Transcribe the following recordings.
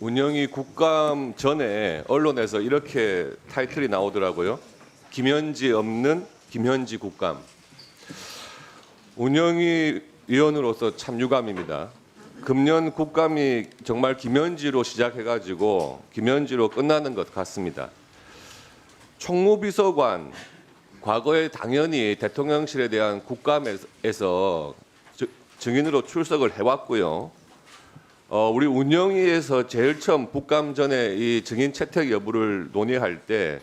운영위 국감 전에 언론에서 이렇게 타이틀이 나오더라고요. 김현지 없는 김현지 국감. 운영위 위원으로서 참 유감입니다. 금년 국감이 정말 김현지로 시작해가지고 김현지로 끝나는 것 같습니다. 총무비서관, 과거에 당연히 대통령실에 대한 국감에서 증인으로 출석을 해왔고요. 우리 운영위에서 제일 처음 국감 전에 이 증인 채택 여부를 논의할 때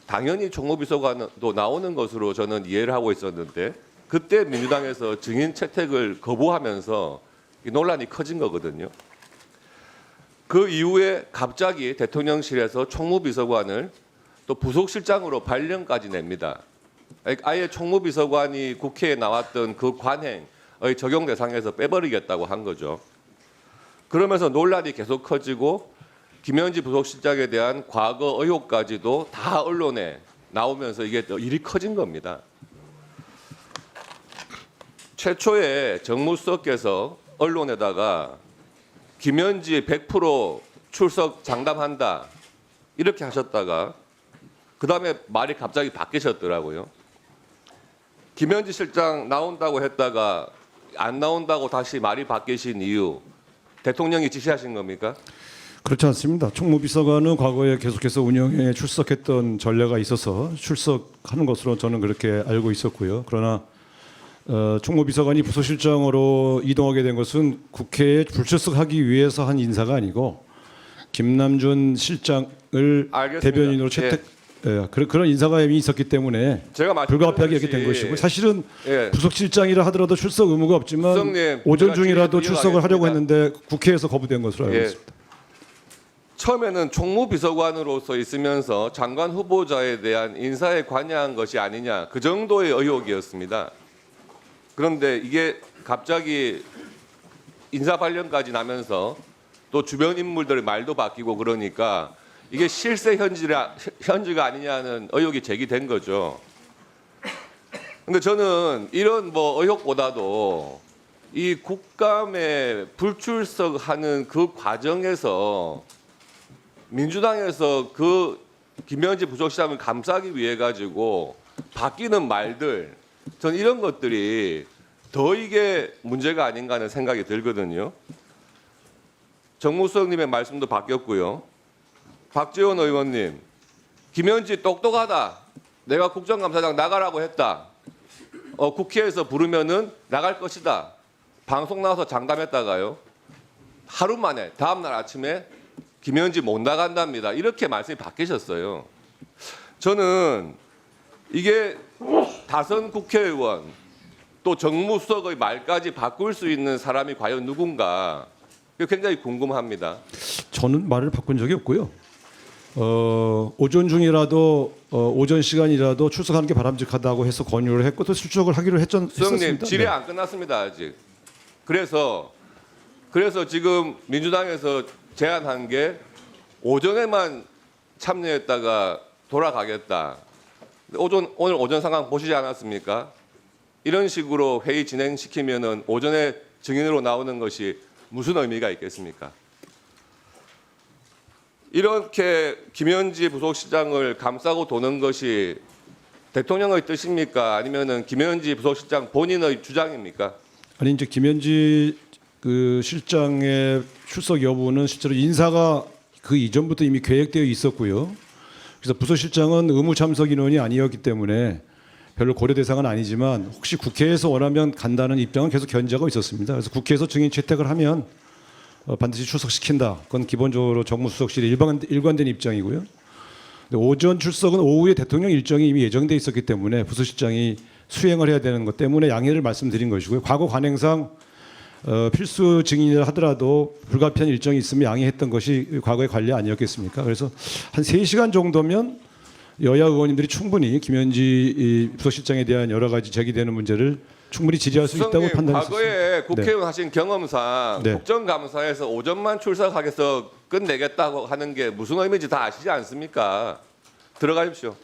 당연히 총무비서관도 나오는 것으로 저는 이해를 하고 있었는데 그때 민주당에서 증인 채택을 거부하면서 논란이 커진 거거든요. 그 이후에 갑자기 대통령실에서 총무비서관을 또 부속실장으로 발령까지 냅니다. 아예 총무비서관이 국회에 나왔던 그 관행의 적용 대상에서 빼버리겠다고 한 거죠. 그러면서 논란이 계속 커지고 김현지 부속실장에 대한 과거 의혹까지도 다 언론에 나오면서 이게 더 일이 커진 겁니다. 최초에 정무수석께서 언론에다가 김현지 100% 출석 장담한다 이렇게 하셨다가 그 다음에 말이 갑자기 바뀌셨더라고요. 김현지 실장 나온다고 했다가 안 나온다고 다시 말이 바뀌신 이유 대통령이 지시하신 겁니까? 그렇지 않습니다. 총무비서관은 과거에 계속해서 운영에 출석했던 전례가 있어서 출석하는 것으로 저는 그렇게 알고 있었고요. 그러나 총무비서관이 부서실장으로 이동하게 된 것은 국회에 불출석하기 위해서 한 인사가 아니고 김남준 실장을 알겠습니다. 대변인으로 채택 그런 인사가 이미 있었기 때문에 제가 불가피하게 이렇게 된 것이고 사실은 부속실장이라 하더라도 출석 의무가 없지만 수석님, 오전 중이라도 출석을 하려고 이어가겠습니다. 했는데 국회에서 거부된 것으로 알고 있습니다. 처음에는 총무비서관으로서 있으면서 장관 후보자에 대한 인사에 관여한 것이 아니냐 그 정도의 의혹이었습니다. 그런데 이게 갑자기 인사 발령까지 나면서 또 주변 인물들의 말도 바뀌고 그러니까 이게 실세 현지가 아니냐는 의혹이 제기된 거죠. 근데 저는 이런 의혹보다도 이 국감에 불출석하는 그 과정에서 민주당에서 그 김현지 부속실장을 감싸기 위해 가지고 바뀌는 말들, 전 이런 것들이 더 이게 문제가 아닌가 하는 생각이 들거든요. 정무수석님의 말씀도 바뀌었고요. 박지원 의원님, 김현지 똑똑하다. 내가 국정감사장 나가라고 했다. 국회에서 부르면은 나갈 것이다. 방송 나와서 장담했다가요. 하루 만에 다음 날 아침에 김현지 못 나간답니다. 이렇게 말씀이 바뀌셨어요. 저는 이게 다선 국회의원 또 정무수석의 말까지 바꿀 수 있는 사람이 과연 누군가 굉장히 궁금합니다. 저는 말을 바꾼 적이 없고요. 오전 중이라도 오전 시간이라도 출석하는 게 바람직하다고 해서 권유를 했고 또 출석을 하기로 했었습니다. 수석님 질의 안 끝났습니다 아직. 그래서 지금 민주당에서 제안한 게 오전에만 참여했다가 돌아가겠다. 오늘 오전 상황 보시지 않았습니까? 이런 식으로 회의 진행시키면은 오전에 증인으로 나오는 것이 무슨 의미가 있겠습니까? 이렇게 김현지 부속실장을 감싸고 도는 것이 대통령의 뜻입니까? 아니면은 김현지 부속실장 본인의 주장입니까? 아니 이제 김현지 그 실장의 출석 여부는 실제로 인사가 그 이전부터 이미 계획되어 있었고요. 그래서 부서실장은 의무 참석 인원이 아니었기 때문에 별로 고려 대상은 아니지만 혹시 국회에서 원하면 간다는 입장은 계속 견지하고 있었습니다. 그래서 국회에서 증인 채택을 하면 반드시 출석시킨다. 그건 기본적으로 정무수석실의 일관된 입장이고요. 근데 오전 출석은 오후에 대통령 일정이 이미 예정돼 있었기 때문에 부서실장이 수행을 해야 되는 것 때문에 양해를 말씀드린 것이고요. 과거 관행상 필수 증인이라 하더라도 불가피한 일정이 있으면 양해했던 것이 과거의 관례 아니었겠습니까? 그래서 한 3시간 정도면 여야 의원님들이 충분히 김현지 부서실장에 대한 여러 가지 제기되는 문제를 충분히 질의할 수 있다고 판단했습니다. 과거에 국회의원 하신 경험상 국정감사에서 오전만 출석하겠어 끝내겠다고 하는 게 무슨 의미인지 다 아시지 않습니까? 들어가십시오.